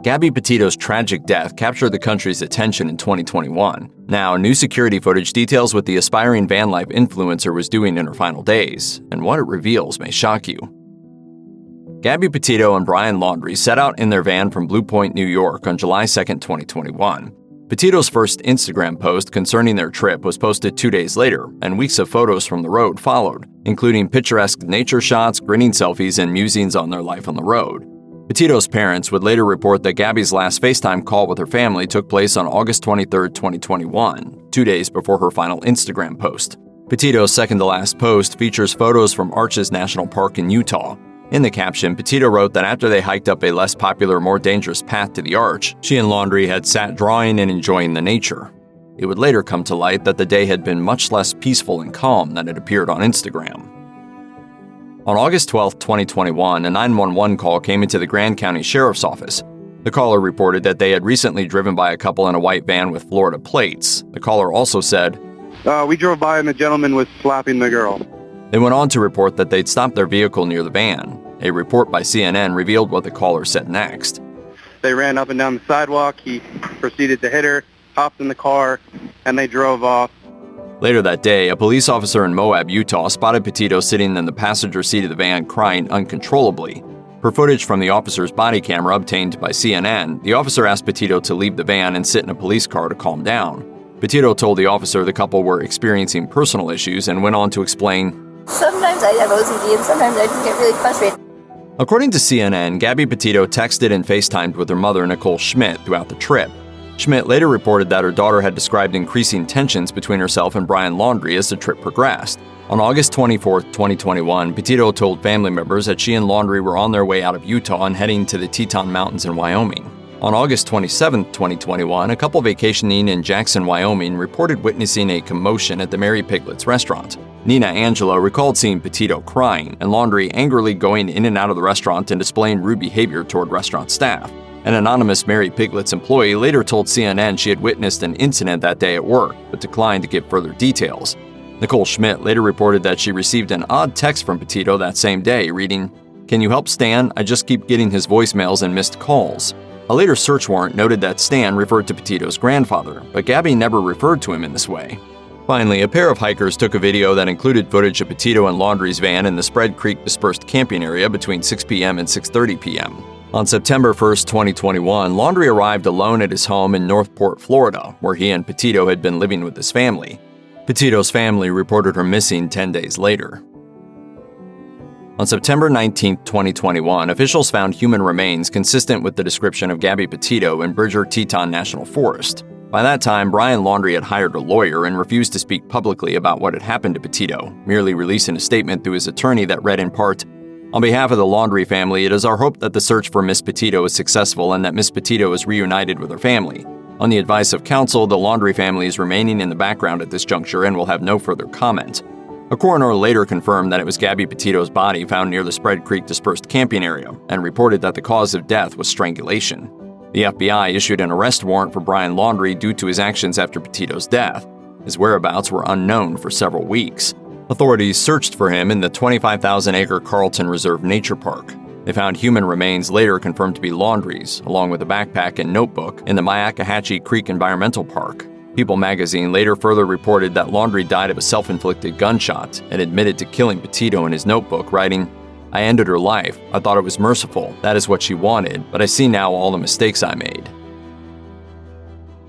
Gabby Petito's tragic death captured the country's attention in 2021. Now, new security footage details what the aspiring van life influencer was doing in her final days, and what it reveals may shock you. Gabby Petito and Brian Laundrie set out in their van from Blue Point, New York on July 2, 2021. Petito's first Instagram post concerning their trip was posted 2 days later, and weeks of photos from the road followed, including picturesque nature shots, grinning selfies, and musings on their life on the road. Petito's parents would later report that Gabby's last FaceTime call with her family took place on August 23, 2021, 2 days before her final Instagram post. Petito's second-to-last post features photos from Arches National Park in Utah. In the caption, Petito wrote that after they hiked up a less popular, more dangerous path to the Arch, she and Laundrie had sat drawing and enjoying the nature. It would later come to light that the day had been much less peaceful and calm than it appeared on Instagram. On August 12, 2021, a 911 call came into the Grand County Sheriff's Office. The caller reported that they had recently driven by a couple in a white van with Florida plates. The caller also said, "We drove by and the gentleman was slapping the girl." They went on to report that they'd stopped their vehicle near the van. A report by CNN revealed what the caller said next. They ran up and down the sidewalk. He proceeded to hit her, hopped in the car, and they drove off. Later that day, a police officer in Moab, Utah, spotted Petito sitting in the passenger seat of the van crying uncontrollably. Per footage from the officer's body camera obtained by CNN, the officer asked Petito to leave the van and sit in a police car to calm down. Petito told the officer the couple were experiencing personal issues and went on to explain, "Sometimes I have OCD and sometimes I just get really frustrated." According to CNN, Gabby Petito texted and FaceTimed with her mother, Nicole Schmidt, throughout the trip. Schmidt later reported that her daughter had described increasing tensions between herself and Brian Laundrie as the trip progressed. On August 24, 2021, Petito told family members that she and Laundrie were on their way out of Utah and heading to the Teton Mountains in Wyoming. On August 27, 2021, a couple vacationing in Jackson, Wyoming, reported witnessing a commotion at the Mary Piglet's restaurant. Nina Angelo recalled seeing Petito crying and Laundrie angrily going in and out of the restaurant and displaying rude behavior toward restaurant staff. An anonymous Mary Piglet's employee later told CNN she had witnessed an incident that day at work, but declined to give further details. Nicole Schmidt later reported that she received an odd text from Petito that same day, reading, "Can you help Stan? I just keep getting his voicemails and missed calls." A later search warrant noted that Stan referred to Petito's grandfather, but Gabby never referred to him in this way. Finally, a pair of hikers took a video that included footage of Petito and Laundrie's van in the Spread Creek dispersed camping area between 6 p.m. and 6:30 p.m. On September 1, 2021, Laundrie arrived alone at his home in Northport, Florida, where he and Petito had been living with his family. Petito's family reported her missing 10 days later. On September 19, 2021, officials found human remains consistent with the description of Gabby Petito in Bridger Teton National Forest. By that time, Brian Laundrie had hired a lawyer and refused to speak publicly about what had happened to Petito, merely releasing a statement through his attorney that read in part, "On behalf of the Laundrie family, it is our hope that the search for Miss Petito is successful and that Miss Petito is reunited with her family. On the advice of counsel, the Laundrie family is remaining in the background at this juncture and will have no further comment." A coroner later confirmed that it was Gabby Petito's body found near the Spread Creek dispersed camping area and reported that the cause of death was strangulation. The FBI issued an arrest warrant for Brian Laundrie due to his actions after Petito's death. His whereabouts were unknown for several weeks. Authorities searched for him in the 25,000-acre Carlton Reserve Nature Park. They found human remains later confirmed to be Laundrie's, along with a backpack and notebook in the Myakkahatchee Creek Environmental Park. People magazine later further reported that Laundrie died of a self-inflicted gunshot and admitted to killing Petito in his notebook, writing, "I ended her life. I thought it was merciful. That is what she wanted, but I see now all the mistakes I made."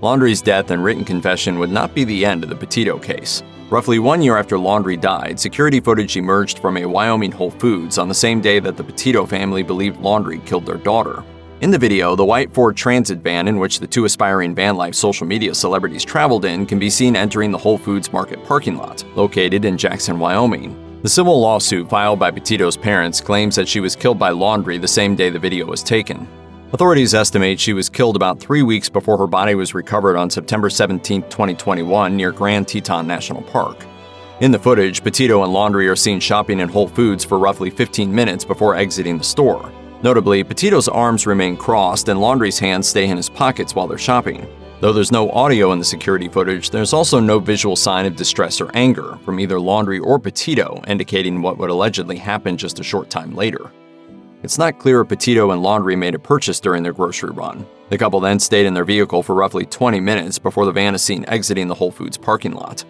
Laundrie's death and written confession would not be the end of the Petito case. Roughly 1 year after Laundrie died, security footage emerged from a Wyoming Whole Foods on the same day that the Petito family believed Laundrie killed their daughter. In the video, the white Ford Transit van in which the two aspiring van life social media celebrities traveled in can be seen entering the Whole Foods Market parking lot, located in Jackson, Wyoming. The civil lawsuit filed by Petito's parents claims that she was killed by Laundrie the same day the video was taken. Authorities estimate she was killed about 3 weeks before her body was recovered on September 17, 2021, near Grand Teton National Park. In the footage, Petito and Laundrie are seen shopping in Whole Foods for roughly 15 minutes before exiting the store. Notably, Petito's arms remain crossed and Laundrie's hands stay in his pockets while they're shopping. Though there's no audio in the security footage, there's also no visual sign of distress or anger from either Laundrie or Petito, indicating what would allegedly happen just a short time later. It's not clear if Petito and Laundrie made a purchase during their grocery run. The couple then stayed in their vehicle for roughly 20 minutes before the van is seen exiting the Whole Foods parking lot.